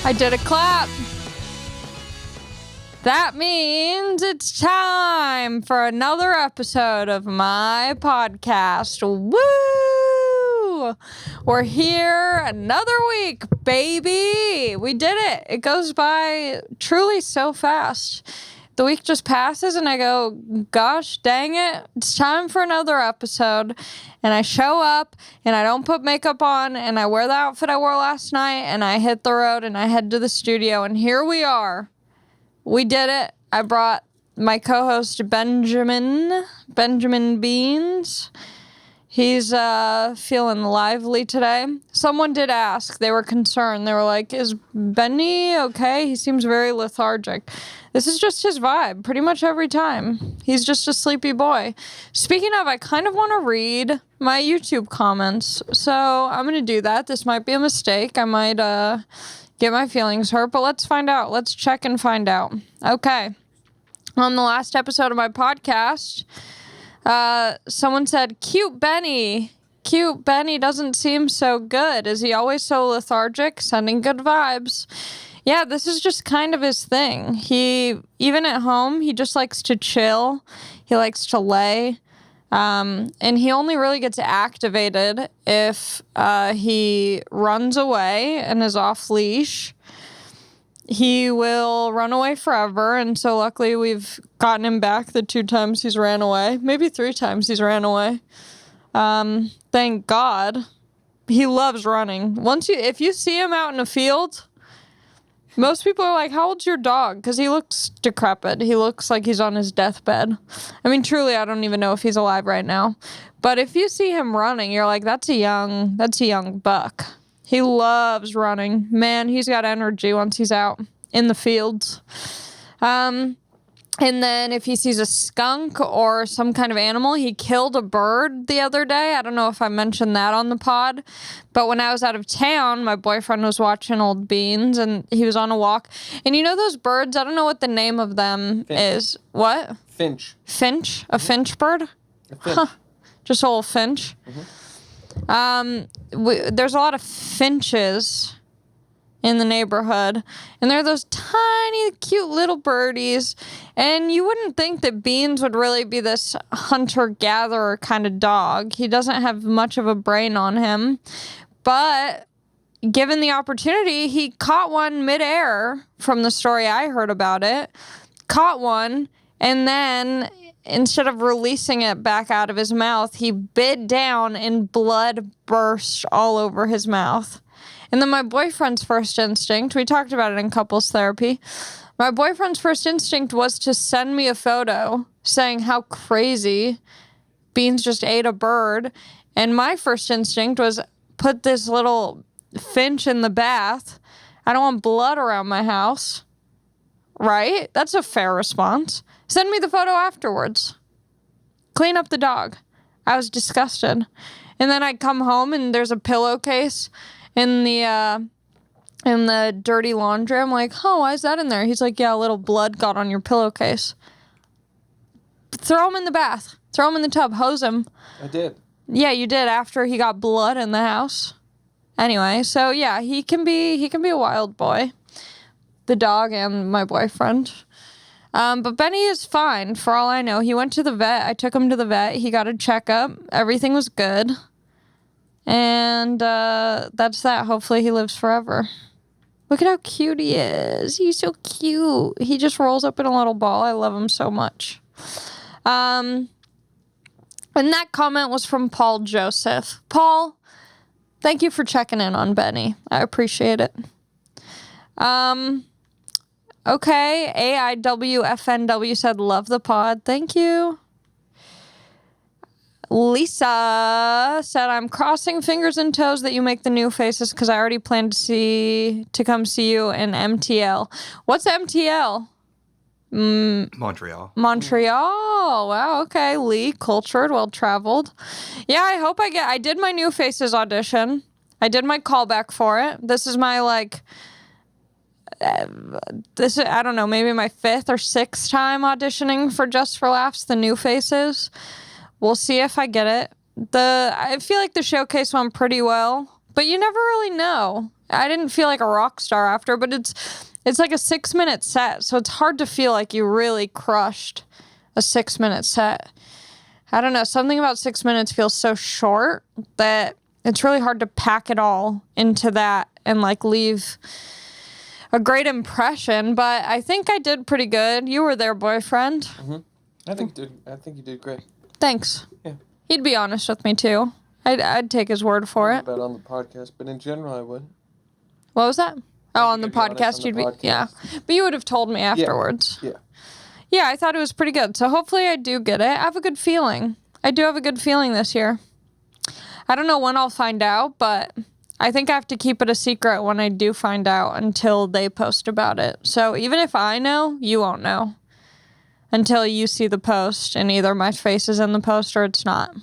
I did a clap. That means it's time for another episode of my podcast. Woo! We're here another week, baby. We did it. It goes by truly so fast. The week just passes and I go, gosh, dang it. It's time for another episode. And I show up and I don't put makeup on and I wear the outfit I wore last night and I hit the road and I head to the studio. And here we are. We did it. I brought my co-host Benjamin Beans. He's feeling lively today. Someone did ask. They were concerned. They were like, is Benny okay? He seems very lethargic. This is just his vibe pretty much every time. He's just a sleepy boy. Speaking of, I kind of want to read my YouTube comments. So I'm going to do that. This might be a mistake. I might get my feelings hurt, but let's find out. Let's check and find out. Okay. On the last episode of my podcast, someone said, cute Benny doesn't seem so good. Is he always so lethargic? Sending good vibes. Yeah, this is just kind of his thing. Even at home, he just likes to chill. He likes to lay. And he only really gets activated if he runs away and is off leash. He will run away forever, and so luckily we've gotten him back the 2 times he's ran away. Maybe 3 times he's ran away. Thank God. He loves running. If you see him out in a field, most people are like, how old's your dog? Because he looks decrepit. He looks like he's on his deathbed. I mean, truly, I don't even know if he's alive right now. But if you see him running, you're like, that's a young buck. He loves running. Man, he's got energy once he's out in the fields. And then if he sees a skunk or some kind of animal, he killed a bird the other day. I don't know if I mentioned that on the pod. But when I was out of town, my boyfriend was watching Old Beans and he was on a walk. And you know those birds? I don't know what the name of them is. What? Finch. Finch? A finch bird? A finch. Huh. Just a little finch? Mm-hmm. There's a lot of finches in the neighborhood, and they're those tiny, cute little birdies, and you wouldn't think that Beans would really be this hunter-gatherer kind of dog. He doesn't have much of a brain on him, but given the opportunity, he caught one midair from the story I heard about it, caught one, and then instead of releasing it back out of his mouth, he bit down and blood burst all over his mouth. And then my boyfriend's first instinct, we talked about it in couples therapy, my boyfriend's first instinct was to send me a photo saying how crazy Beans just ate a bird. And my first instinct was put this little finch in the bath. I don't want blood around my house. Right? That's a fair response. Send me the photo afterwards. Clean up the dog. I was disgusted. And then I come home and there's a pillowcase in the dirty laundry. I'm like, oh, why is that in there? He's like, yeah, a little blood got on your pillowcase. Throw him in the bath. Throw him in the tub. Hose him. I did. Yeah, you did after he got blood in the house. Anyway, so yeah, he can be a wild boy. The dog and my boyfriend. But Benny is fine for all I know. He went to the vet. I took him to the vet. He got a checkup. Everything was good. And that's that. Hopefully he lives forever. Look at how cute he is. He's so cute. He just rolls up in a little ball. I love him so much. And that comment was from Paul Joseph. Paul, thank you for checking in on Benny. I appreciate it. Okay. AIWFNW said, love the pod. Thank you. Lisa said, I'm crossing fingers and toes that you make the new faces because I already planned to come see you in MTL. What's MTL? Montreal. Wow, okay. Lee, cultured, well-traveled. Yeah, I hope I did my new faces audition. I did my callback for it. This is my, I don't know, maybe my 5th or 6th time auditioning for Just for Laughs, the new faces. We'll see if I get it. I feel like the showcase went pretty well. but you never really know. I didn't feel like a rock star after, but it's like a 6-minute set, so it's hard to feel like you really crushed a 6-minute set. I don't know, something about 6 minutes feels so short that it's really hard to pack it all into that and like leave a great impression, but I think I did pretty good. You were there, boyfriend. Mm-hmm. I think you did great. Thanks. Yeah. He'd be honest with me too. I'd take his word for it. About on the podcast, but in general, I would. What was that? Oh, on the podcast, you'd be yeah. But you would have told me afterwards. Yeah. Yeah, I thought it was pretty good. So hopefully I do get it. I have a good feeling. I do have a good feeling this year. I don't know when I'll find out, but I think I have to keep it a secret when I do find out until they post about it. So even if I know, you won't know until you see the post and either my face is in the post or it's not.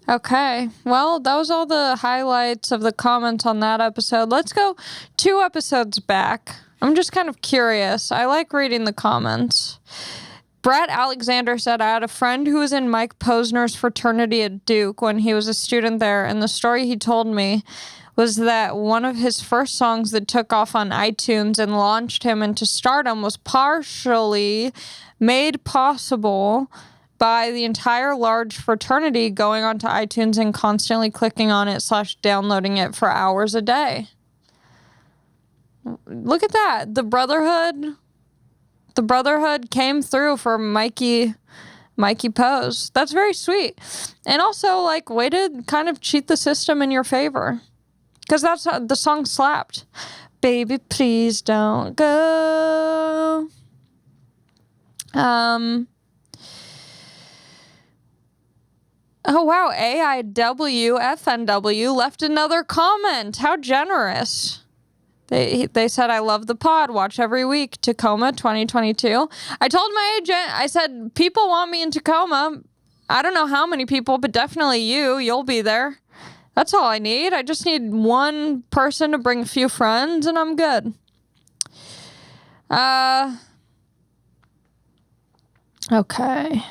Okay, well, that was all the highlights of the comments on that episode. Let's go 2 episodes back. I'm just kind of curious. I like reading the comments. Brett Alexander said, I had a friend who was in Mike Posner's fraternity at Duke when he was a student there, and the story he told me was that one of his first songs that took off on iTunes and launched him into stardom was partially made possible by the entire large fraternity going onto iTunes and constantly clicking on it / downloading it for hours a day. Look at that. The brotherhood came through for Mikey Pose. That's very sweet. And also, like, way to kind of cheat the system in your favor. Because that's how the song slapped. Baby, please don't go. Oh, wow. AIWFNW left another comment. How generous. They said, I love the pod. Watch every week. Tacoma 2022. I told my agent, I said, people want me in Tacoma. I don't know how many people, but definitely you. You'll be there. That's all I need. I just need one person to bring a few friends, and I'm good. Okay.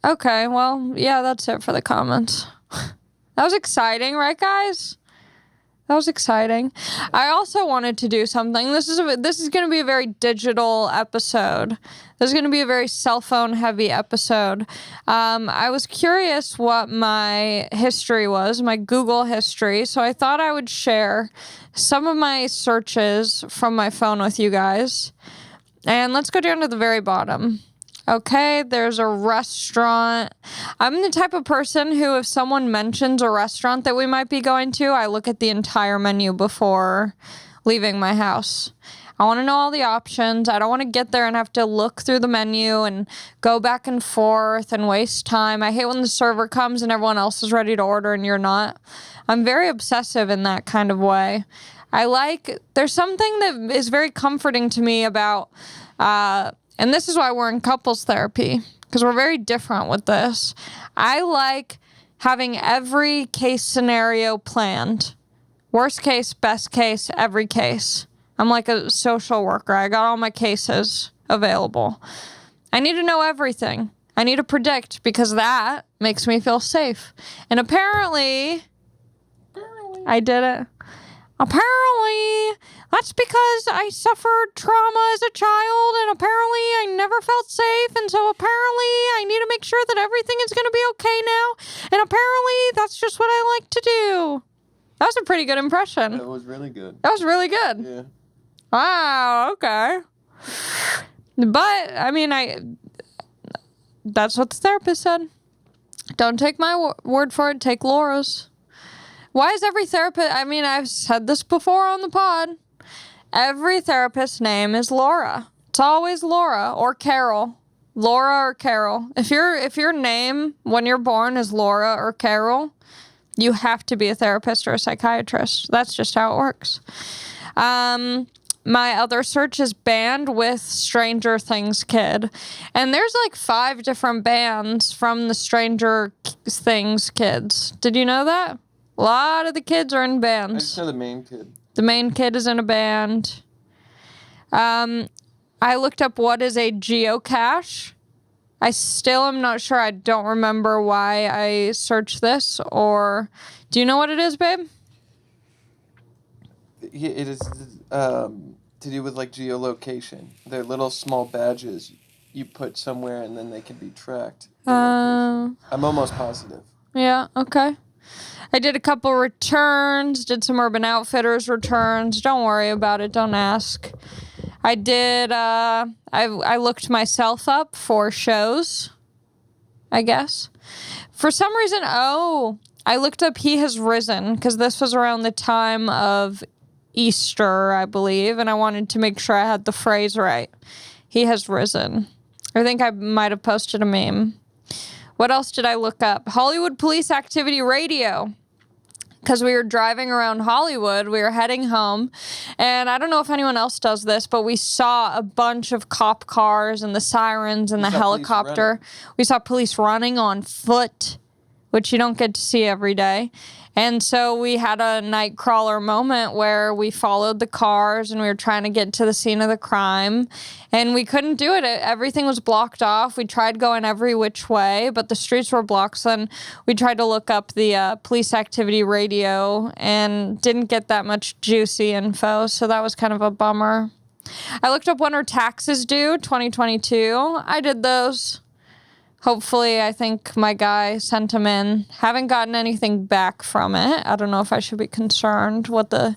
Okay, well, yeah, that's it for the comments. That was exciting, right, guys? That was exciting. I also wanted to do something. This is going to be a very digital episode. This is going to be a very cell phone heavy episode. I was curious what my history was, my Google history, so I thought I would share some of my searches from my phone with you guys. And let's go down to the very bottom. Okay, there's a restaurant. I'm the type of person who, if someone mentions a restaurant that we might be going to, I look at the entire menu before leaving my house. I want to know all the options. I don't want to get there and have to look through the menu and go back and forth and waste time. I hate when the server comes and everyone else is ready to order and you're not. I'm very obsessive in that kind of way. There's something that is very comforting to me about, and this is why we're in couples therapy, because we're very different with this. I like having every case scenario planned. Worst case, best case, every case. I'm like a social worker. I got all my cases available. I need to know everything. I need to predict, because that makes me feel safe. And apparently I did it. Apparently, that's because I suffered trauma as a child, and apparently I never felt safe, and so apparently I need to make sure that everything is going to be okay now, and apparently that's just what I like to do. That was a pretty good impression. That was really good. That was really good. Yeah. Wow, okay. But, I mean, that's what the therapist said. Don't take my word for it, take Laura's. Why is every therapist, I've said this before on the pod. Every therapist's name is Laura. It's always Laura or Carol. Laura or Carol. If your name when you're born is Laura or Carol, you have to be a therapist or a psychiatrist. That's just how it works. My other search is band with Stranger Things kid. And there's like 5 different bands from the Stranger Things kids. Did you know that? A lot of the kids are in bands. I just know the main kid. The main kid is in a band. I looked up what is a geocache. I still am not sure. I don't remember why I searched this. Or do you know what it is, babe? Yeah, it is to do with like geolocation. They're little small badges you put somewhere and then they can be tracked. I'm almost positive. Yeah, okay. I did a couple returns, did some Urban Outfitters returns. Don't worry about it. Don't ask. I did, I looked myself up for shows, I guess. For some reason, I looked up He Has Risen, because this was around the time of Easter, I believe, and I wanted to make sure I had the phrase right. He has risen. I think I might have posted a meme. What else did I look up? Hollywood Police Activity Radio. Because we were driving around Hollywood, we were heading home, and I don't know if anyone else does this, but we saw a bunch of cop cars and the sirens and the helicopter. We saw police running on foot, which you don't get to see every day. And so we had a night crawler moment where we followed the cars and we were trying to get to the scene of the crime, and we couldn't do it. Everything was blocked off. We tried going every which way, but the streets were blocked. So then we tried to look up the police activity radio and didn't get that much juicy info. So that was kind of a bummer. I looked up when are taxes due, 2022. I did those. Hopefully, I think my guy sent them in. Haven't gotten anything back from it. I don't know if I should be concerned what the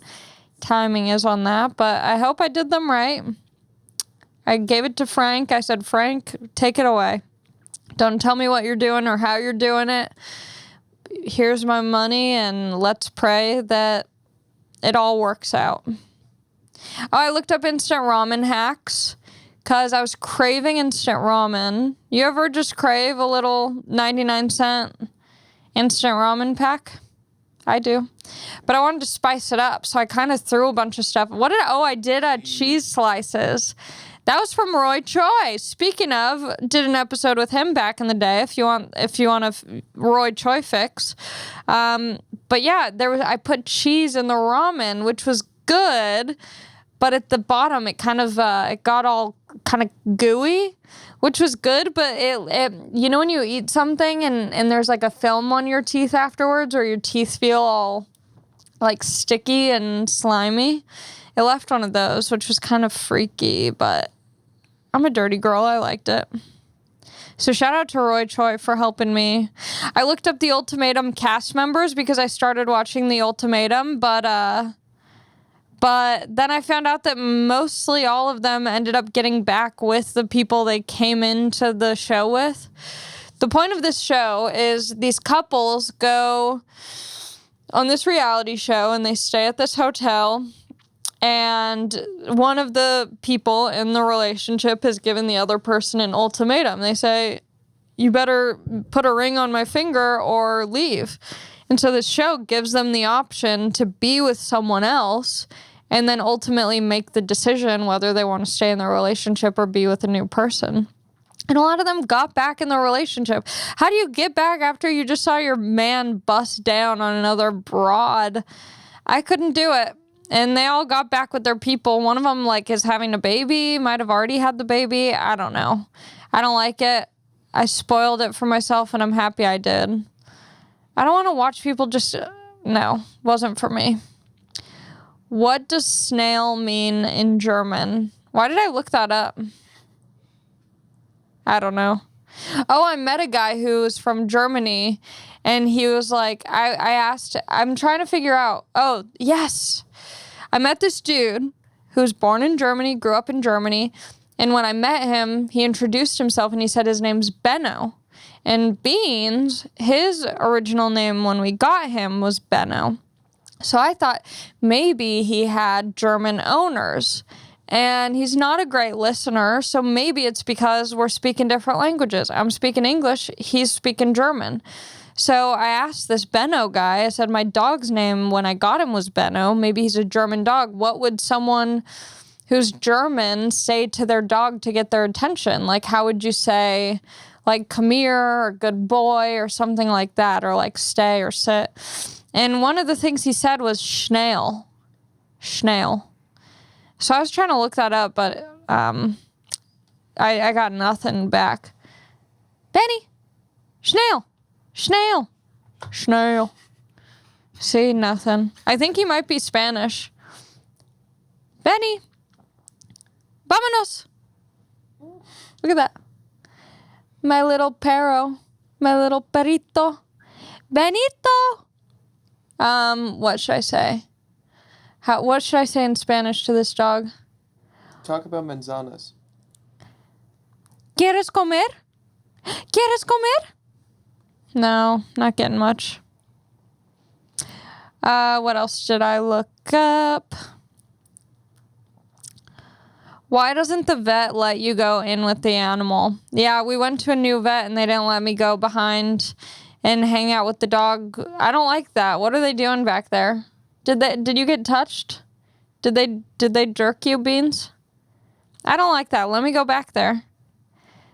timing is on that, but I hope I did them right. I gave it to Frank. I said, Frank, take it away. Don't tell me what you're doing or how you're doing it. Here's my money, and let's pray that it all works out. Oh, I looked up instant ramen hacks. Because I was craving instant ramen. You ever just crave a little 99-cent instant ramen pack? I do. But I wanted to spice it up, so I kind of threw a bunch of stuff. I did cheese slices. That was from Roy Choi. Speaking of, did an episode with him back in the day, if you want a Roy Choi fix. But yeah, I put cheese in the ramen, which was good. But at the bottom, it kind of it got all kind of gooey, which was good. But it you know when you eat something and there's like a film on your teeth afterwards, or your teeth feel all like sticky and slimy? It left one of those, which was kind of freaky. But I'm a dirty girl. I liked it. So shout out to Roy Choi for helping me. I looked up the Ultimatum cast members because I started watching the Ultimatum, but then I found out that mostly all of them ended up getting back with the people they came into the show with. The point of this show is these couples go on this reality show and they stay at this hotel, and one of the people in the relationship has given the other person an ultimatum. They say, you better put a ring on my finger or leave. And so this show gives them the option to be with someone else and then ultimately make the decision whether they want to stay in the relationship or be with a new person. And a lot of them got back in the relationship. How do you get back after you just saw your man bust down on another broad? I couldn't do it. And they all got back with their people. One of them is having a baby, might have already had the baby. I don't know. I don't like it. I spoiled it for myself, and I'm happy I did. I don't want to watch people no, wasn't for me. What does snail mean in German? Why did I look that up? I don't know. Oh, I met a guy who was from Germany, and he was like, I asked, I'm trying to figure out, oh, yes. I met this dude who was born in Germany, grew up in Germany, and when I met him, he introduced himself, and he said his name's Benno. And Beans, his original name when we got him was Benno. So I thought maybe he had German owners, and he's not a great listener, so maybe it's because we're speaking different languages. I'm speaking English, he's speaking German. So I asked this Benno guy, I said, my dog's name when I got him was Benno. Maybe he's a German dog. What would someone who's German say to their dog to get their attention? How would you say, come here, or good boy, or something like that, or stay or sit? And one of the things he said was Schnell. Schnell. So I was trying to look that up, but I got nothing back. Benny, snail. See, nothing. I think he might be Spanish. Benny, vámonos. Look at that. My little perro. My little perrito. Benito. What should I say? What should I say in Spanish to this dog? Talk about manzanas. ¿Quieres comer? ¿Quieres comer? No, not getting much. What else did I look up? Why doesn't the vet let you go in with the animal? Yeah, we went to a new vet and they didn't let me go behind and hang out with the dog. I don't like that. What are they doing back there? Did you get touched? Did they jerk you, Beans? I don't like that. Let me go back there.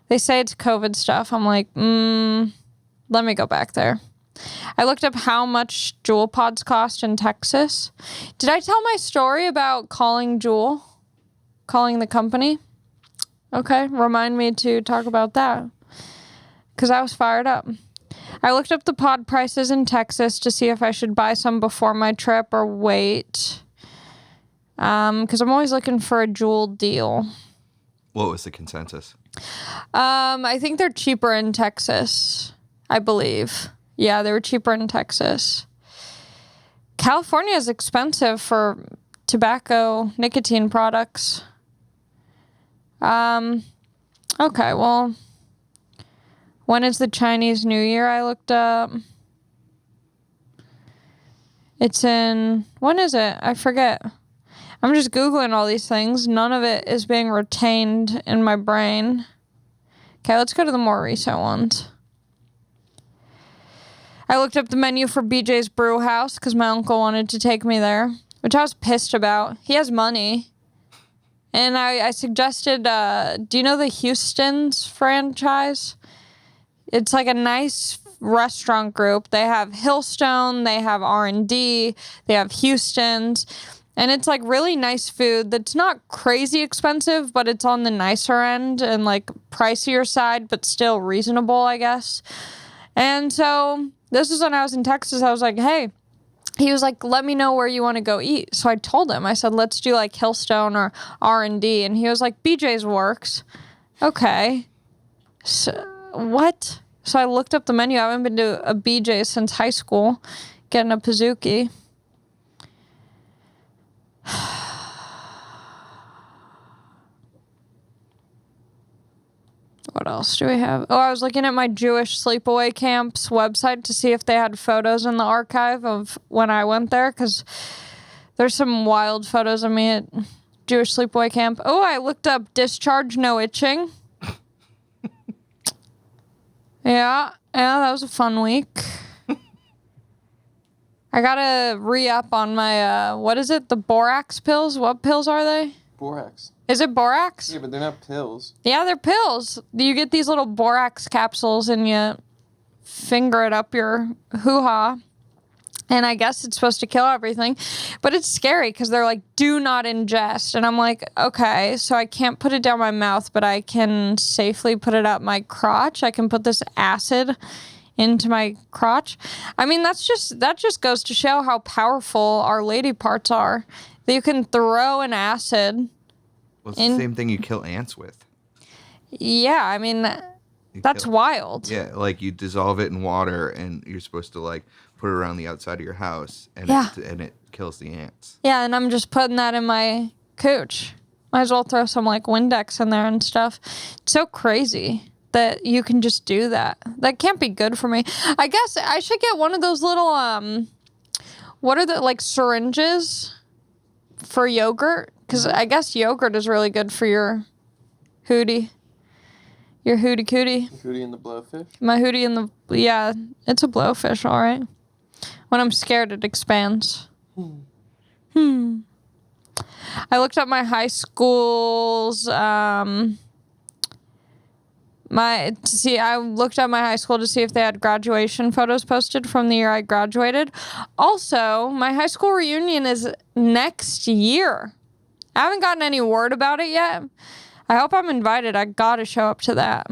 They say it's COVID stuff. I'm like, let me go back there. I looked up how much Jewel pods cost in Texas. Did I tell my story about calling Jewel? Calling the company? Okay, remind me to talk about that. Because I was fired up. I looked up the pod prices in Texas to see if I should buy some before my trip or wait. Because I'm always looking for a Jewel deal. What was the consensus? I think they're cheaper in Texas, I believe. Yeah, they were cheaper in Texas. California is expensive for tobacco, nicotine products. Okay, well, when is the Chinese New Year? I looked up. It's in, when is it? I forget. I'm just Googling all these things. None of it is being retained in my brain. Okay, let's go to the more recent ones. I looked up the menu for BJ's Brew House because my uncle wanted to take me there, which I was pissed about. He has money. And I suggested, do you know the Houston's franchise? It's like a nice restaurant group. They have Hillstone, they have R&D, they have Houston's. And it's like really nice food that's not crazy expensive, but it's on the nicer end and like pricier side, but still reasonable, I guess. And so this is when I was in Texas. I was like, hey, he was like, let me know where you want to go eat. So I told him, I said, let's do like Hillstone or R&D. And he was like, BJ's works. Okay. So what? So I looked up the menu. I haven't been to a BJ's since high school, getting a Pizookie. What else do we have? Oh, I was looking at my Jewish sleepaway camp's website to see if they had photos in the archive of when I went there, because there's some wild photos of me at Jewish sleepaway camp. Oh, I looked up discharge, no itching. Yeah, that was a fun week. I gotta re-up on my, what is it? The borax pills? What pills are they? Borax. Is it borax? Yeah, but they're not pills. Yeah, they're pills. You get these little borax capsules and you finger it up your hoo-ha. And I guess it's supposed to kill everything. But it's scary because they're like, do not ingest. And I'm like, okay, so I can't put it down my mouth, but I can safely put it up my crotch. I can put this acid into my crotch. I mean, that just goes to show how powerful our lady parts are. That you can throw an acid. Well, it's the same thing you kill ants with. Yeah, I mean, that's wild. Yeah, like you dissolve it in water and you're supposed to like put it around the outside of your house and it kills the ants. Yeah, and I'm just putting that in my cooch. Might as well throw some like Windex in there and stuff. It's so crazy that you can just do that. That can't be good for me. I guess I should get one of those little what are the like syringes for yogurt? Because I guess yogurt is really good for your hootie. Your hootie cootie. Hootie and the blowfish? My hootie and the... Yeah, it's a blowfish, all right. When I'm scared, it expands. I looked up my high school's... I looked at my high school to see if they had graduation photos posted from the year I graduated. Also, my high school reunion is next year. I haven't gotten any word about it yet. I hope I'm invited. I gotta show up to that.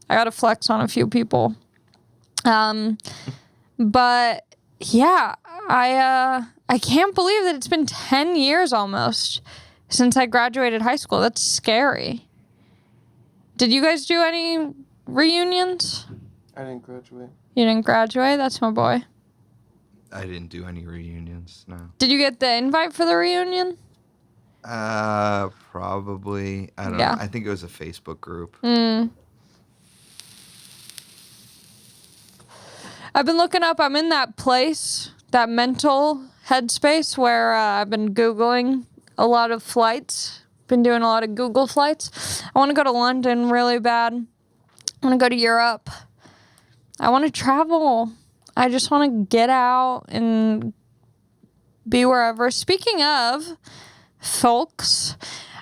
I gotta flex on a few people. But yeah, I can't believe that it's been 10 years almost since I graduated high school. That's scary. Did you guys do any reunions? I didn't graduate. You didn't graduate? That's my boy. I didn't do any reunions, no. Did you get the invite for the reunion? Probably. I don't know. I think it was a Facebook group. I've been looking up. I'm in that place, that mental headspace where I've been Googling a lot of flights. Been doing a lot of Google flights. I want to go to London really bad. I want to go to Europe. I want to travel. I just want to get out and be wherever. Speaking of, folks,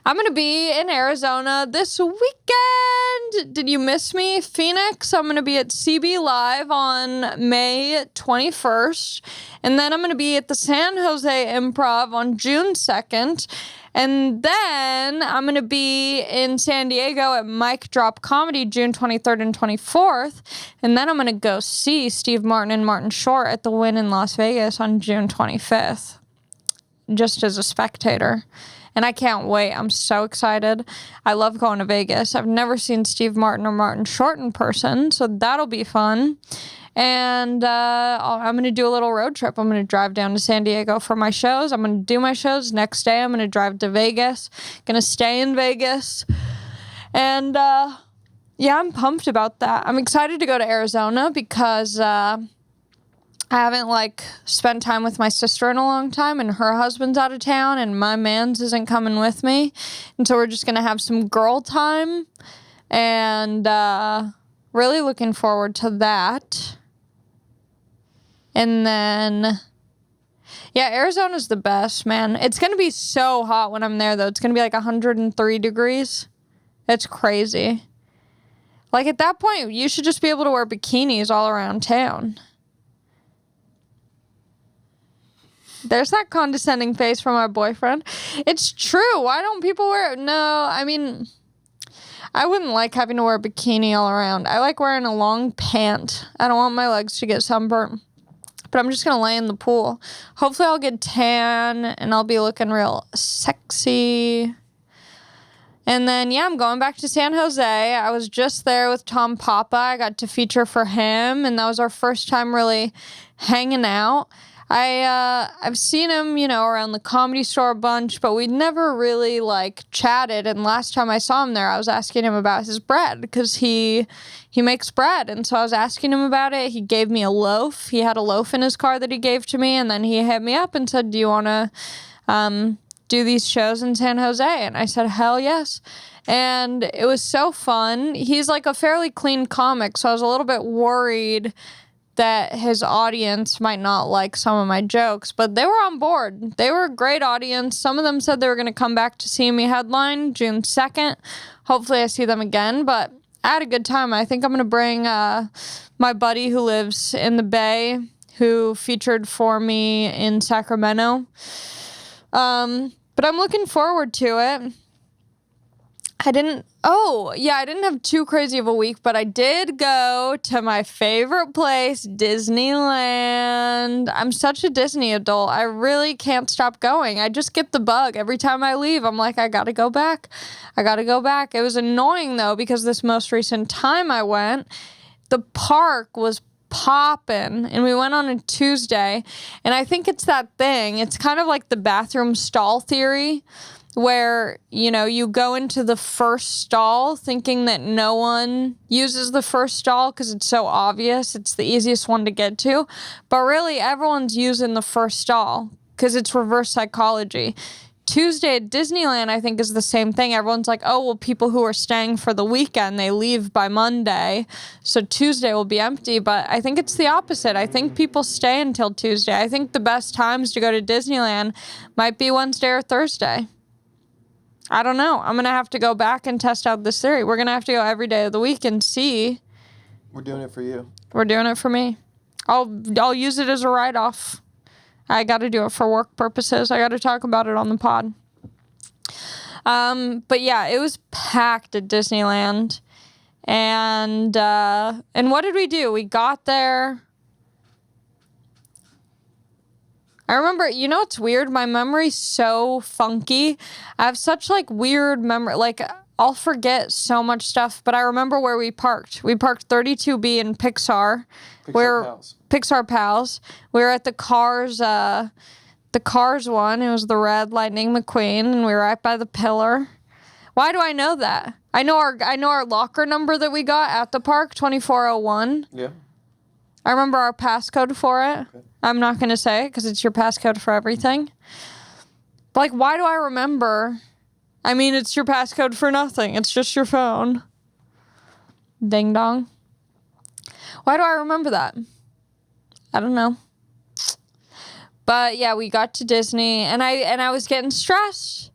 I'm going to be in Arizona this weekend. Did you miss me, Phoenix? I'm going to be at CB Live on May 21st. And then I'm going to be at the San Jose Improv on June 2nd. And then I'm going to be in San Diego at Mic Drop Comedy June 23rd and 24th. And then I'm going to go see Steve Martin and Martin Short at the Wynn in Las Vegas on June 25th, just as a spectator. And I can't wait. I'm so excited. I love going to Vegas. I've never seen Steve Martin or Martin Short in person, so that'll be fun. And I'm going to do a little road trip. I'm going to drive down to San Diego for my shows. I'm going to do my shows. Next day, I'm going to drive to Vegas. Going to stay in Vegas. And, yeah, I'm pumped about that. I'm excited to go to Arizona because I haven't, spent time with my sister in a long time, and her husband's out of town, and my mans isn't coming with me. And so we're just going to have some girl time. And really looking forward to that. And then, yeah, Arizona's the best, man. It's going to be so hot when I'm there, though. It's going to be 103 degrees. It's crazy. At that point, you should just be able to wear bikinis all around town. There's that condescending face from my boyfriend. It's true. Why don't people wear it? No, I mean, I wouldn't like having to wear a bikini all around. I like wearing a long pant. I don't want my legs to get sunburnt. But I'm just going to lay in the pool. Hopefully I'll get tan and I'll be looking real sexy. And then, yeah, I'm going back to San Jose. I was just there with Tom Papa. I got to feature for him, and that was our first time really hanging out. I've seen him, around the Comedy Store a bunch, but we'd never really, chatted. And last time I saw him there, I was asking him about his bread because he makes bread. And so I was asking him about it. He gave me a loaf. He had a loaf in his car that he gave to me. And then he hit me up and said, do you want to do these shows in San Jose? And I said, hell yes. And it was so fun. He's a fairly clean comic, so I was a little bit worried that his audience might not like some of my jokes, but they were on board. They were a great audience. Some of them said they were going to come back to see me headline June 2nd. Hopefully I see them again, but I had a good time. I think I'm going to bring my buddy who lives in the Bay, who featured for me in Sacramento. But I'm looking forward to it. I didn't have too crazy of a week, but I did go to my favorite place, Disneyland. I'm such a Disney adult. I really can't stop going. I just get the bug. Every time I leave, I'm like, I gotta go back. It was annoying, though, because this most recent time I went, the park was popping, and we went on a Tuesday, and I think it's that thing. It's kind of like the bathroom stall theory, where, you go into the first stall thinking that no one uses the first stall because it's so obvious. It's the easiest one to get to. But really, everyone's using the first stall because it's reverse psychology. Tuesday at Disneyland, I think, is the same thing. Everyone's like, oh, well, people who are staying for the weekend, they leave by Monday, so Tuesday will be empty. But I think it's the opposite. I think people stay until Tuesday. I think the best times to go to Disneyland might be Wednesday or Thursday. I don't know. I'm going to have to go back and test out this theory. We're going to have to go every day of the week and see. We're doing it for you. We're doing it for me. I'll use it as a write-off. I got to do it for work purposes. I got to talk about it on the pod. But yeah, it was packed at Disneyland. And what did we do? We got there. I remember, you know what's weird? My memory's so funky. I have such like weird memory. Like I'll forget so much stuff, but I remember where we parked. We parked 32B in Pixar. Pixar Pals. We were at the Cars one. It was the red Lightning McQueen, and we were right by the pillar. Why do I know that? I know our locker number that we got at the park, 2401. Yeah. I remember our passcode for it. Okay. I'm not going to say it because it's your passcode for everything. But like, why do I remember? I mean, it's your passcode for nothing. It's just your phone. Ding dong. Why do I remember that? I don't know. But yeah, we got to Disney and I was getting stressed.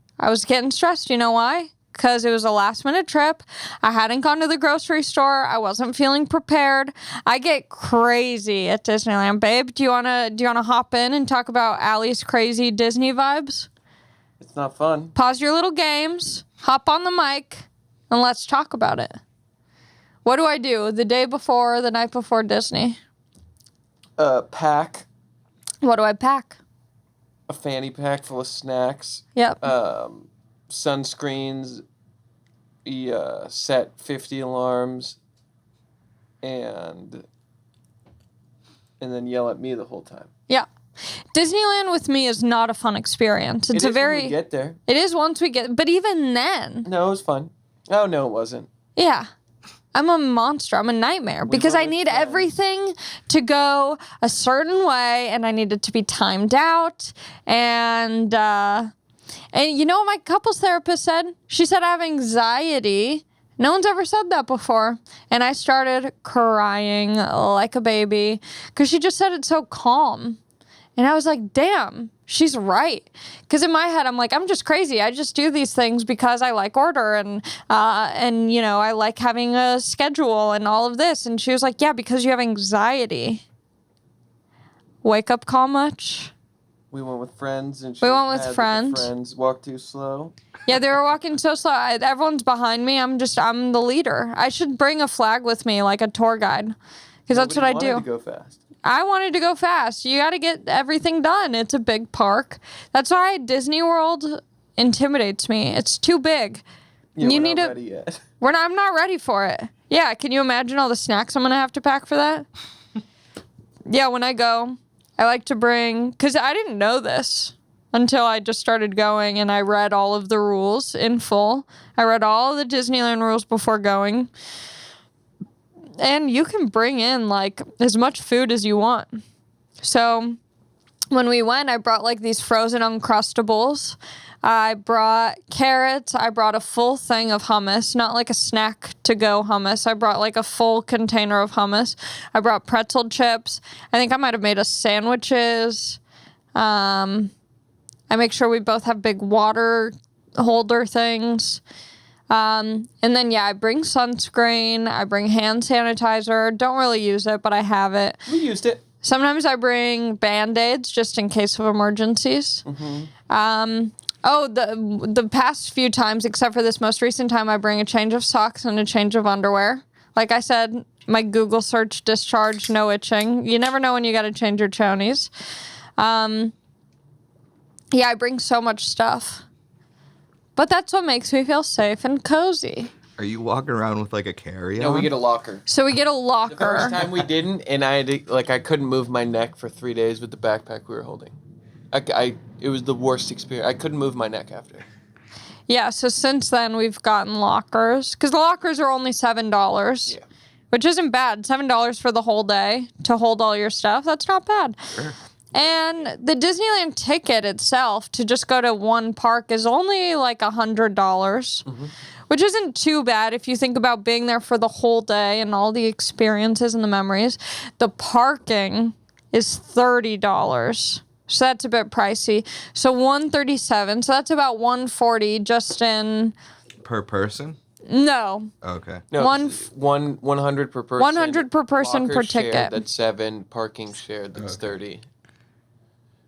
You know why? Because it was a last minute trip. I hadn't gone to the grocery store. I wasn't feeling prepared. I get crazy at Disneyland, babe. Do you wanna hop in and talk about Allie's crazy Disney vibes? It's not fun. Pause your little games, hop on the mic, and let's talk about it. What do I do the day before, the night before Disney? Pack. What do I pack? A fanny pack full of snacks. Yep. Sunscreens. Set 50 alarms. And then yell at me the whole time. Yeah. Disneyland with me is not a fun experience. It's when we get there. It is once we get, but even then. No, it was fun. Oh, no, it wasn't. Yeah. I'm a monster. I'm a nightmare because I need everything to go a certain way and I need it to be timed out. And you know what my couples therapist said? She said I have anxiety. No one's ever said that before. And I started crying like a baby because she just said it so calm. And I was like, damn, she's right. Because in my head, I'm like, I'm just crazy. I just do these things because I like order and you know, I like having a schedule and all of this. And she was like, yeah, because you have anxiety. Wake up call much? We went with friends. And we went with friends. Friends walked too slow. Yeah, they were walking so slow. Everyone's behind me. I'm the leader. I should bring a flag with me, like a tour guide. Because that's what I do. To go fast. I wanted to go fast. You got to get everything done. It's a big park. That's why Disney World intimidates me. It's too big. Yeah, we're not ready yet. I'm not ready for it. Yeah, can you imagine all the snacks I'm going to have to pack for that? Yeah, when I go, I like to bring, because I didn't know this until I just started going and I read all of the rules in full. I read all the Disneyland rules before going. And you can bring in, like, as much food as you want. So when we went, I brought, like, these frozen Uncrustables. I brought carrots. I brought a full thing of hummus, not like a snack-to-go hummus. I brought, like, a full container of hummus. I brought pretzel chips. I think I might have made us sandwiches. I make sure we both have big water holder things. And then, yeah, I bring sunscreen. I bring hand sanitizer. Don't really use it, but I have it. We used it. Sometimes I bring Band-Aids just in case of emergencies. Mm-hmm. The past few times, except for this most recent time, I bring a change of socks and a change of underwear. Like I said, my Google search discharge, no itching. You never know when you got to change your chonies. Yeah, I bring so much stuff. But that's what makes me feel safe and cozy. Are you walking around with like a carry-on? No, we get a locker. So we get a locker. The first time we didn't, and I had to, I couldn't move my neck for 3 days with the backpack we were holding. It was the worst experience. I couldn't move my neck after. Yeah, so since then we've gotten lockers. Because the lockers are only $7. Yeah. Which isn't bad. $7 for the whole day to hold all your stuff. That's not bad. Sure. And the Disneyland ticket itself to just go to one park is only like $100, which isn't too bad if you think about being there for the whole day and all the experiences and the memories. The parking is $30. So that's a bit pricey. So $137. So that's about $140 just in... Per person? No. Okay. No, 100 per person. 100 per person Locker per shared, ticket. That's 7. Parking shared, that's 30.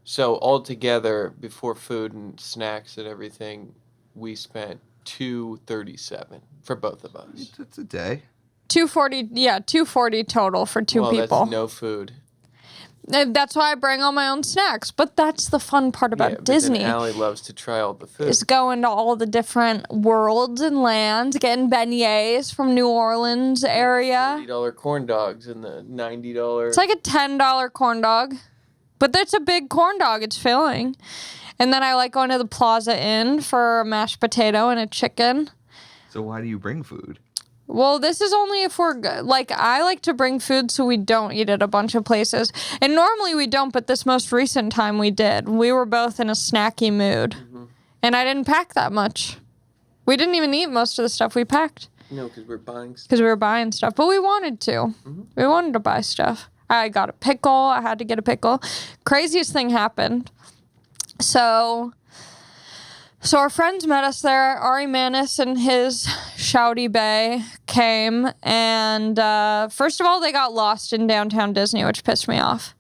So altogether, before food and snacks and everything, we spent $237 for both of us. It's a day. $240 total for two people. That's no food. That's why I bring all my own snacks. But that's the fun part about Disney. But then Allie loves to try all the food. Is going to all the different worlds and lands, getting beignets from New Orleans area. $40 corn dogs and the $90. It's like a $10 corn dog. But that's a big corn dog. It's filling. And then I like going to the Plaza Inn for a mashed potato and a chicken. So why do you bring food? Well, this is only if we're, like, I like to bring food so we don't eat at a bunch of places. And normally we don't, but this most recent time we did. We were both in a snacky mood. Mm-hmm. And I didn't pack that much. We didn't even eat most of the stuff we packed. No, because we were buying stuff. Because we were buying stuff. But we wanted to. Mm-hmm. We wanted to buy stuff. I got a pickle. I had to get a pickle. Craziest thing happened. So our friends met us there. Ari Manis and his shouty bae came. And first of all, they got lost in downtown Disney, which pissed me off.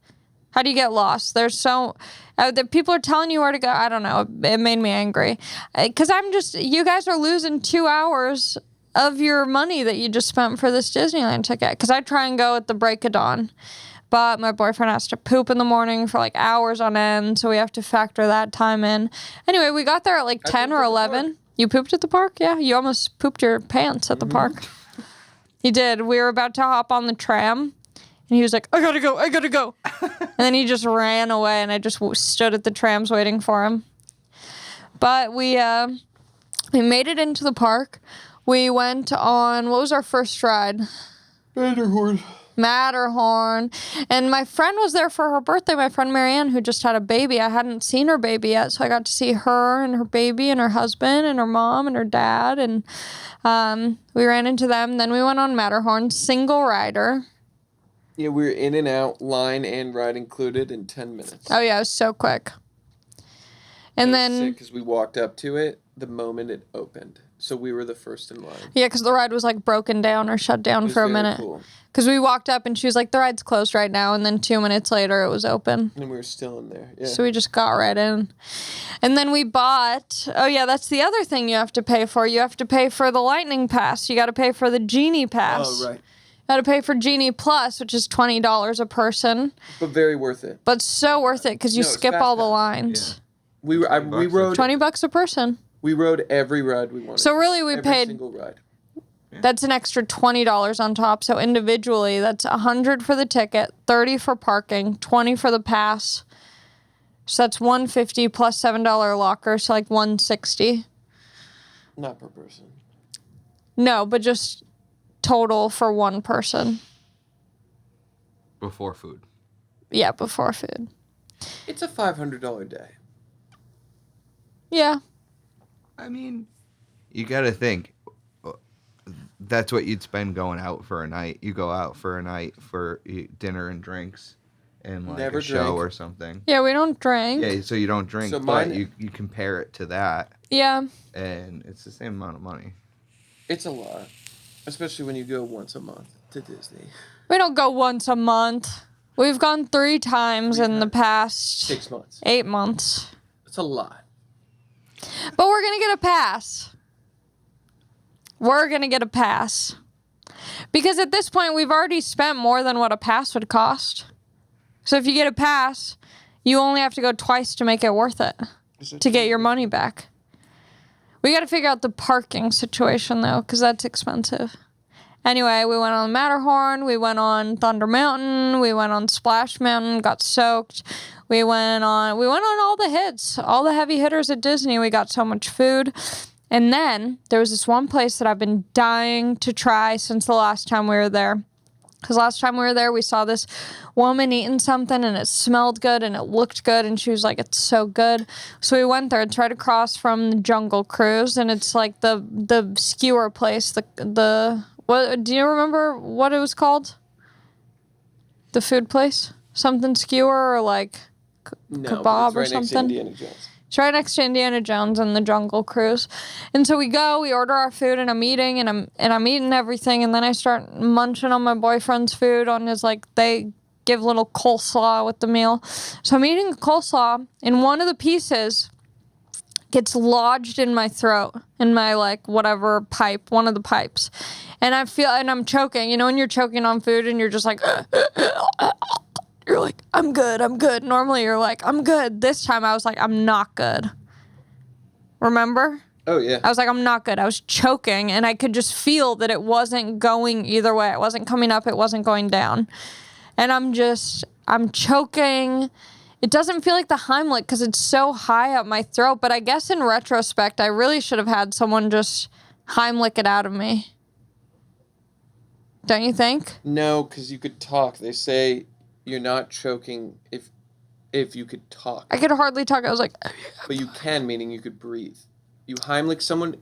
How do you get lost? There's so... the people are telling you where to go. I don't know. It made me angry. Because you guys are losing 2 hours of your money that you just spent for this Disneyland ticket. Because I try and go at the break of dawn. But my boyfriend has to poop in the morning for like hours on end, so we have to factor that time in. Anyway, we got there at like 10 or 11. You pooped at the park? Yeah, you almost pooped your pants at the park. He did. We were about to hop on the tram, and he was like, I gotta go. And then he just ran away, and I just stood at the trams waiting for him. But we made it into the park. We went on, what was our first ride? Matterhorn. And my friend was there for her birthday, my friend Marianne, who just had a baby. I hadn't seen her baby yet, so I got to see her and her baby and her husband and her mom and her dad. And we ran into them. Then we went on Matterhorn, single rider. Yeah, we were in and out, line and ride included in 10 minutes. Oh, yeah, it was so quick. And then... because we walked up to it the moment it opened. So we were the first in line. Yeah, because the ride was like broken down or shut down for a minute. Cool. Because we walked up and she was like, the ride's closed right now. And then 2 minutes later, it was open. And we were still in there. Yeah. So we just got right in. And then we bought, oh yeah, that's the other thing you have to pay for. You have to pay for the Lightning Pass. You got to pay for the Genie Pass. Oh, right. You got to pay for Genie Plus, which is $20 a person. But very worth it. But so worth it because you skip all the lines. Yeah. We rode $20 a person. We rode every ride we wanted. So really we paid... Every single ride. That's an extra $20 on top. So individually, that's $100 for the ticket, $30 for parking, $20 for the pass. So that's $150 plus $7 locker, so like $160. Not per person. No, but just total for one person. Before food. Yeah, before food. It's a $500 day. Yeah. I mean, you got to think. That's what you'd spend going out for a night. You go out for a night for dinner and drinks and like Never a show drink. or something. Yeah, we don't drink. Yeah, so you don't drink, So but you compare it to that. Yeah. And it's the same amount of money. It's a lot. Especially when you go once a month to Disney. We don't go once a month. We've gone 3 times in the past 6 months. 8 months. It's a lot. But we're going to get a pass. We're going to get a pass. Because at this point, we've already spent more than what a pass would cost. So if you get a pass, you only have to go twice to make it worth it to get your money back. We got to figure out the parking situation, though, because that's expensive. Anyway, we went on Matterhorn. We went on Thunder Mountain. We went on Splash Mountain, got soaked. We went on all the hits, all the heavy hitters at Disney. We got so much food. And then there was this one place that I've been dying to try since the last time we were there. Because last time we were there, we saw this woman eating something and it smelled good and it looked good. And she was like, it's so good. So we went there. It's right across from the Jungle Cruise. And it's like the skewer place. What do you remember what it was called? The food place? Something skewer or like kebab or something? It's right next to Indiana Jones and the Jungle Cruise. And so we order our food and I'm eating and I'm eating everything. And then I start munching on my boyfriend's food on his, like, they give little coleslaw with the meal. So I'm eating the coleslaw and one of the pieces gets lodged in my throat, in my like whatever pipe, one of the pipes. And I'm choking. You know when you're choking on food and you're just like, you're like, I'm good. Normally you're like, I'm good. This time I was like, I'm not good. Remember? Oh, yeah. I was like, I'm not good. I was choking and I could just feel that it wasn't going either way. It wasn't coming up. It wasn't going down. And I'm choking. It doesn't feel like the Heimlich because it's so high up my throat. But I guess in retrospect, I really should have had someone just Heimlich it out of me. Don't you think? No, because you could talk. They say you're not choking if you could talk. I could hardly talk. I was like... But you can, meaning you could breathe. You Heimlich someone...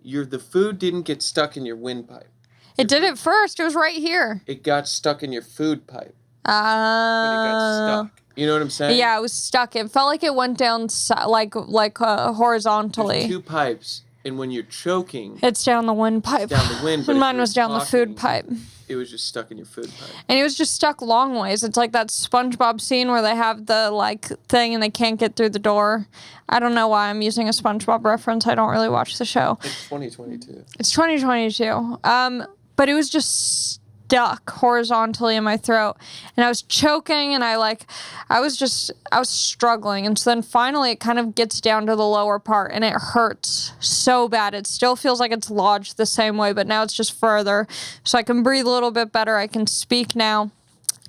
The food didn't get stuck in your windpipe. It did at first. It was right here. It got stuck in your food pipe. But it got stuck. You know what I'm saying? Yeah, it was stuck. It felt like it went down horizontally. There's 2 pipes, and when you're choking... It's down the windpipe. It's down the wind, but and if mine you were was down the food talking, pipe. It was just stuck in your food pipe. And it was just stuck long ways. It's like that SpongeBob scene where they have the like thing and they can't get through the door. I don't know why I'm using a SpongeBob reference. I don't really watch the show. It's 2022. It's 2022. But it was just stuck horizontally in my throat. And I was choking and I was struggling. And so then finally it kind of gets down to the lower part and it hurts so bad. It still feels like it's lodged the same way, but now it's just further. So I can breathe a little bit better. I can speak now.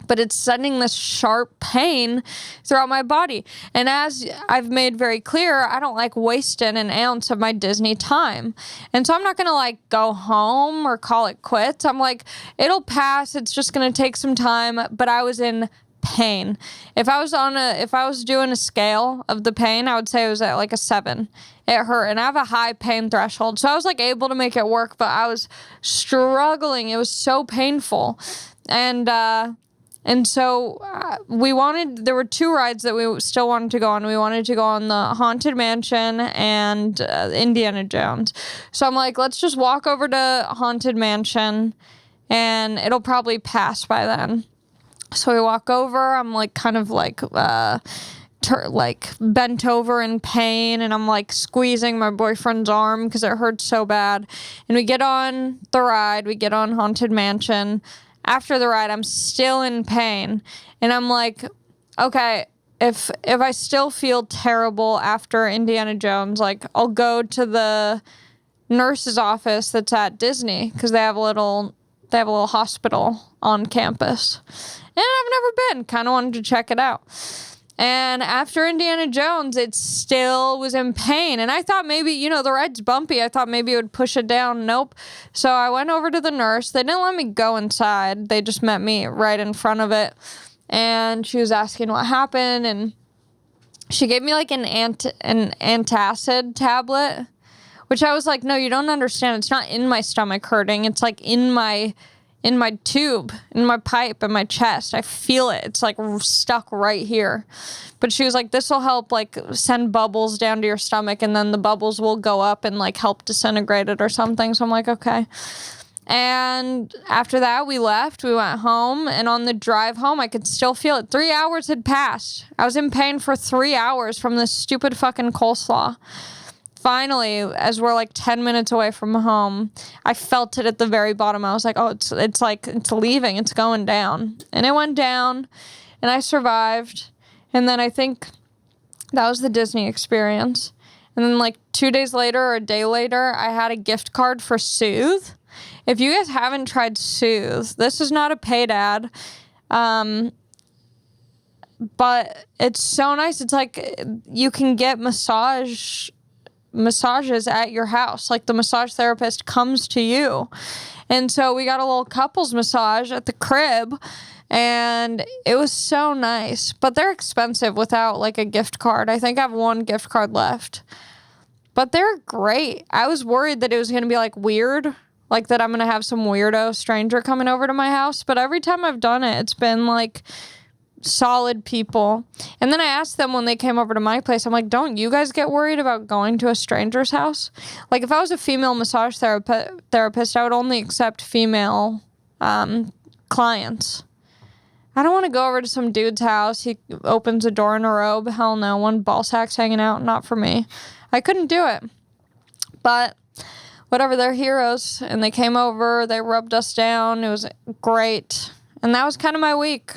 But it's sending this sharp pain throughout my body. And as I've made very clear, I don't like wasting an ounce of my Disney time. And so I'm not going to like go home or call it quits. I'm like, it'll pass. It's just going to take some time. But I was in pain. If I was doing a scale of the pain, I would say it was at like a 7. It hurt. And I have a high pain threshold. So I was like able to make it work, but I was struggling. It was so painful. And so there were 2 rides that we still wanted to go on. We wanted to go on the Haunted Mansion and Indiana Jones. So I'm like, let's just walk over to Haunted Mansion and it'll probably pass by then. So we walk over. I'm like kind of like bent over in pain and I'm like squeezing my boyfriend's arm because it hurts so bad. And we get on the ride. We get on Haunted Mansion. After the ride, I'm still in pain. And I'm like, okay, if I still feel terrible after Indiana Jones, like I'll go to the nurse's office that's at Disney because they have a little hospital on campus. And I've never been. Kind of wanted to check it out. And after Indiana Jones, it still was in pain. And I thought maybe, the ride's bumpy. I thought maybe it would push it down. Nope. So I went over to the nurse. They didn't let me go inside. They just met me right in front of it. And she was asking what happened. And she gave me like an antacid tablet, which I was like, no, you don't understand. It's not in my stomach hurting. It's like in my tube, in my pipe, in my chest. I feel it. It's like stuck right here. But she was like, this will help like send bubbles down to your stomach and then the bubbles will go up and like help disintegrate it or something. So I'm like, okay. And after that, we left. We went home. And on the drive home, I could still feel it. 3 hours had passed. I was in pain for 3 hours from this stupid fucking coleslaw. Finally, as we're like 10 minutes away from home, I felt it at the very bottom. I was like, oh, it's leaving. It's going down. And it went down and I survived. And then I think that was the Disney experience. And then like 2 days later or a day later, I had a gift card for Soothe. If you guys haven't tried Soothe, this is not a paid ad. But it's so nice. It's like you can get massages at your house. Like the massage therapist comes to you. And so we got a little couples massage at the crib and it was so nice. But they're expensive without like a gift card. I think I have 1 gift card left. But they're great. I was worried that it was going to be like weird. Like that I'm going to have some weirdo stranger coming over to my house. But every time I've done it, it's been like solid people. And then I asked them when they came over to my place, I'm like, don't you guys get worried about going to a stranger's house? Like if I was a female massage therapist, I would only accept female clients. I don't want to go over to some dude's house. He opens a door in a robe. Hell no. 1 ball sack's hanging out. Not for me. I couldn't do it. But whatever, they're heroes. And they came over. They rubbed us down. It was great. And that was kind of my week.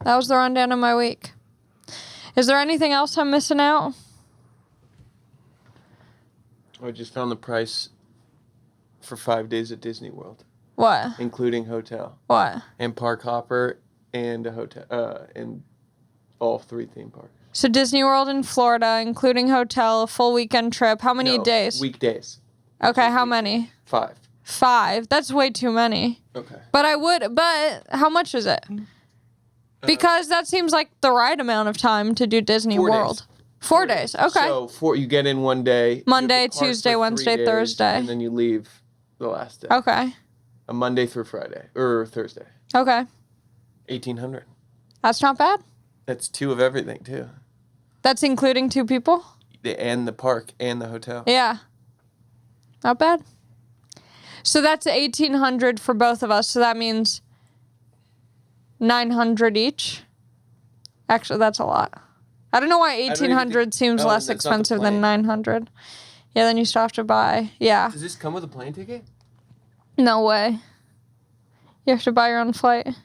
That was the rundown of my week. Is there anything else I'm missing out? I just found the price for 5 days at Disney World, What? including hotel What? and park hopper and a hotel and all 3 theme parks. So Disney World in Florida, including hotel, a full weekend trip. How many days? Weekdays. Okay, how many? 5. 5. That's way too many. Okay. But how much is it? Because that seems like the right amount of time to do Disney 4 World. days. 4 days. Okay. So you get in one day. Monday, you have to park Tuesday, for 3 Wednesday, days, Thursday. And then you leave the last day. Okay. A Monday through Friday. Or Thursday. Okay. 1,800. That's not bad. That's 2 of everything, too. That's including 2 people? And the park and the hotel. Yeah. Not bad. So that's 1,800 for both of us. So that means 900 each. Actually, that's a lot. I don't know why 1,800 seems less that's not the expensive than plane. 900. Yeah, then you still have to buy. Yeah. Does this come with a plane ticket? No way. You have to buy your own flight.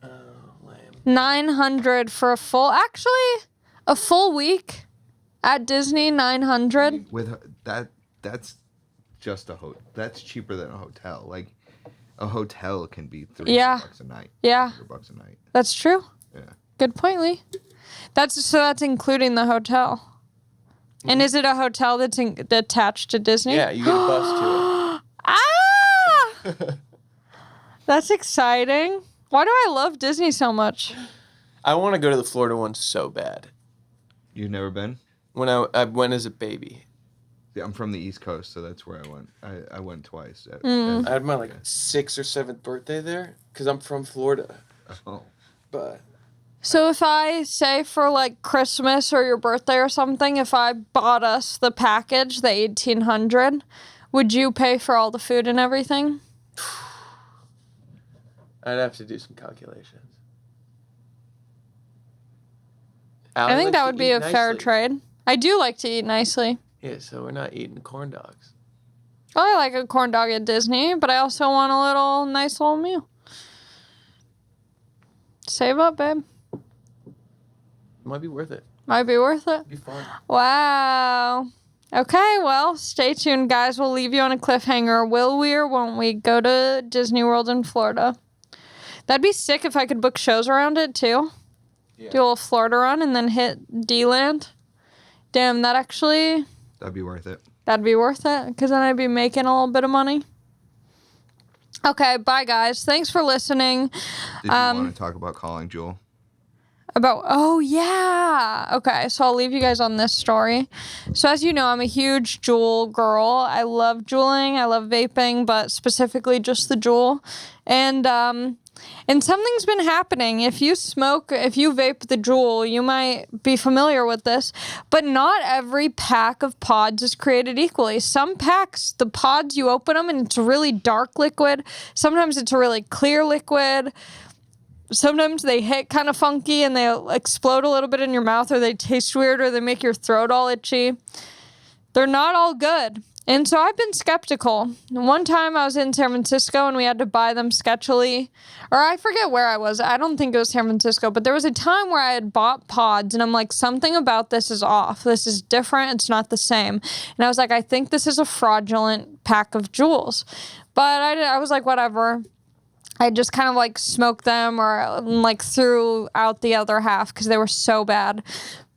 Oh, lame. 900 for a full week at Disney, 900. With that's just a that's cheaper than a hotel. Like a hotel can be $300 a night. Yeah. $100 a night. That's true. Yeah. Good point, Lee. That's including the hotel. And is it a hotel that's attached to Disney? Yeah, you get a bus to Ah! That's exciting. Why do I love Disney so much? it. I want to go to the Florida one so bad. You've never been? When I went as a baby. Yeah, I'm from the East Coast, so that's where I went. I went twice. Mm. I had my 6th or 7th birthday there because I'm from Florida. Oh. But So if I say for Christmas or your birthday or something, if I bought us the package, the 1,800, would you pay for all the food and everything? I'd have to do some calculations. I think that would be a fair trade. I do like to eat nicely. Yeah, so we're not eating corn dogs. Well, I like a corn dog at Disney, but I also want a nice little meal. Save up, babe. Might be worth it. Might be worth it. Be fun. Wow. Okay, well, stay tuned, guys. We'll leave you on a cliffhanger. Will we or won't we go to Disney World in Florida? That'd be sick if I could book shows around it, too. Yeah. Do a little Florida run and then hit D-Land. Damn, that'd That'd be worth it. be worth it, because then I'd be making a little bit of money. Okay, bye, guys. Thanks for listening. Did you want to talk about calling Jewel? Oh, yeah. Okay, so I'll leave you guys on this story. So as you know, I'm a huge Juul girl. I love juuling. I love vaping, but specifically just the Juul. And something's been happening. If you vape the Juul, you might be familiar with this, but not every pack of pods is created equally. Some packs, the pods, you open them and it's a really dark liquid. Sometimes it's a really clear liquid. Sometimes they hit kind of funky and they explode a little bit in your mouth, or they taste weird, or they make your throat all itchy. They're not all good. And so I've been skeptical. One time I was in San Francisco and we had to buy them sketchily. Or I forget where I was. I don't think it was San Francisco. But there was a time where I had bought pods and I'm like, something about this is off. This is different. It's not the same. And I was like, I think this is a fraudulent pack of Juuls. But I was like, whatever. I just kind of smoked them or threw out the other half because they were so bad.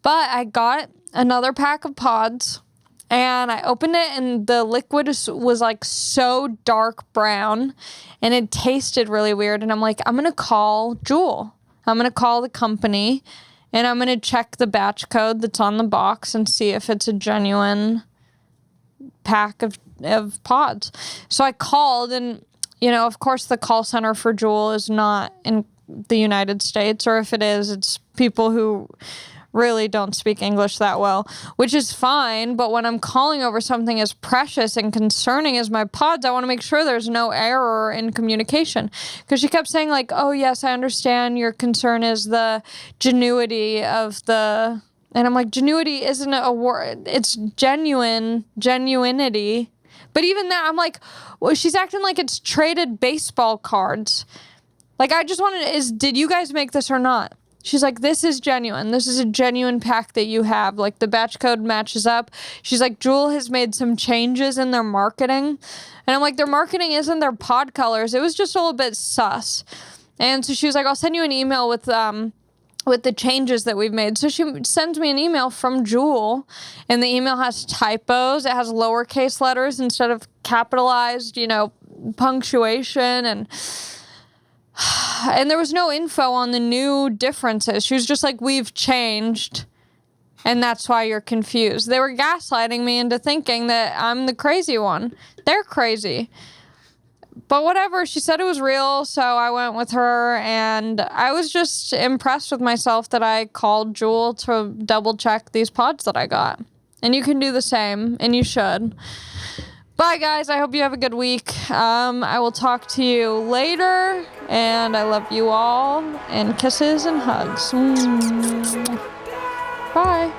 But I got another pack of pods and I opened it and the liquid was so dark brown and it tasted really weird. And I'm like, I'm going to call Juul. I'm going to call the company and I'm going to check the batch code that's on the box and see if it's a genuine pack of pods. So I called and of course, the call center for Juul is not in the United States, or if it is, it's people who really don't speak English that well, which is fine. But when I'm calling over something as precious and concerning as my pods, I want to make sure there's no error in communication. Because she kept saying oh, yes, I understand your concern is the genuity of the And I'm like, genuity isn't a word. It's genuinity. But even that, I'm like, well, she's acting like it's traded baseball cards. Like, I just wanted did you guys make this or not? She's like, this is genuine. This is a genuine pack that you have. Like, the batch code matches up. She's like, Jewel has made some changes in their marketing. And I'm like, their marketing isn't their pod colors. It was just a little bit sus. And so she was like, I'll send you an email with the changes that we've made. So she sends me an email from Jewel, and the email has typos. It has lowercase letters instead of capitalized, punctuation, and there was no info on the new differences. She was just like, we've changed, and that's why you're confused. They were gaslighting me into thinking that I'm the crazy one. They're crazy. But whatever, she said it was real, so I went with her, and I was just impressed with myself that I called Jewel to double check these pods that I got. And you can do the same, and you should. Bye, guys. I hope you have a good week. I will talk to you later, and I love you all, and kisses and hugs. Bye.